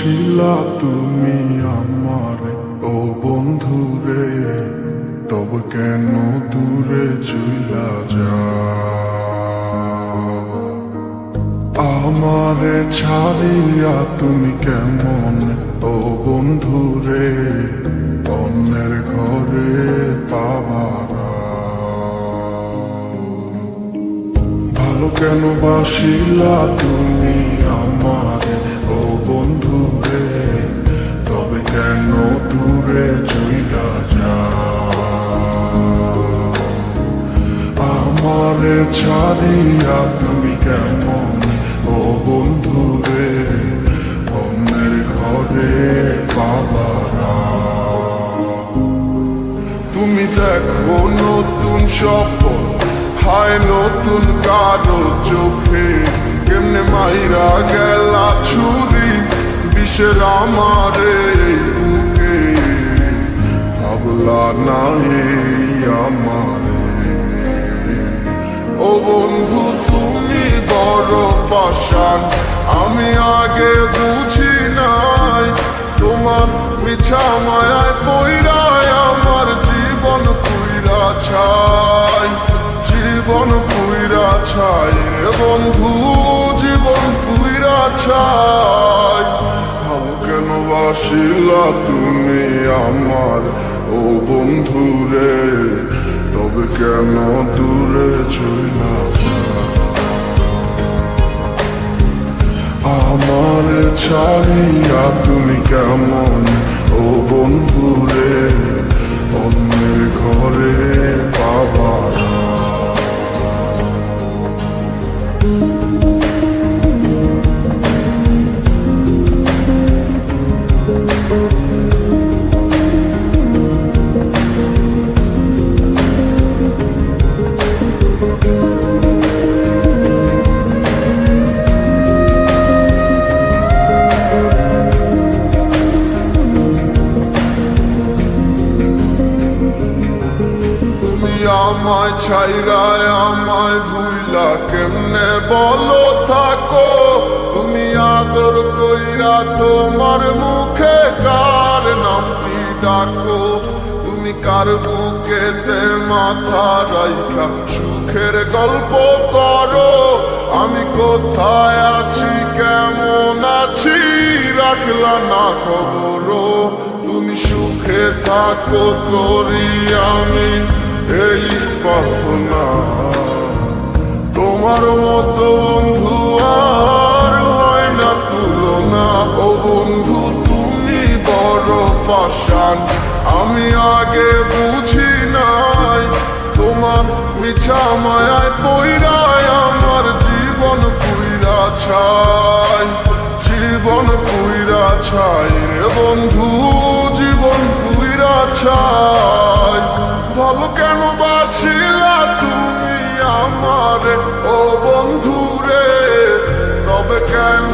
বাসিলা তুমি আমার ও বন্ধু রে, তবে কেন দূরে চইলা যাও? আমারে ছাড়িয়া তুমি কেমন ও বন্ধু রে, অন্যের ঘরে পাবারা। ভালো কেন বাসিলা তুমি আমার ও বন্ধু রে, তবে কেন দূরে চইলা যাও? আমারে ছাড়িয়া তুমি কেমন ও বন্ধু রে, অন্যের ঘরে পাবারা। তুমি দেখো নতুন স্বপ্ন, হায় নতুন কারো চোখে, কেমনে মাইরা গেলা ছুরি বিষের আমারে বুকে। ভাবলা না আমারে ও বন্ধু তুমি বড় পাষাণ, আমি আগে বুঝি নাই। তোমার মিছা মায়ায় পইরায় আমার জীবন পুইরা ছাই, জীবন পুইরা ছাই রে বন্ধু, জীবন পুইরা ছাই। ভালো কেন বাসিলা তুমি আমার ও বন্ধু রে, তবে কেন দূরে চইলা যাও? আমার ছাড়িয়া তুমি কেমন ও বন্ধু রে, অন্যের ঘরে পাবারা। আমায় ছাইরায় আমায় ভুইলা কেমনে বলো থাকো? তুমি আদর কইরা তোমার মুখে কার নামটি ডাকো? তুমি কার বুকেতে মাথা রাইখা সুখের গল্প করো? আমি কোথায় আছি কেমন আছি রাখলা না খবর। তুমি সুখে থাকো করি আমি এই প্রার্থনা, তোমার মতো বন্ধু আর হয় না তুলনা। ও বন্ধু তুমি বড় পাষাণ, আমি আগে বুঝি নাই। তোমার মিছা মায়ায় পইরায় আমার জীবন পুইরা ছাই, জীবন পুইরা ছাই রে বন্ধু, জীবন পুইরা ছাই। ভালো কেন বাসিলা তুমি আমার ও বন্ধু রে, তবে কেন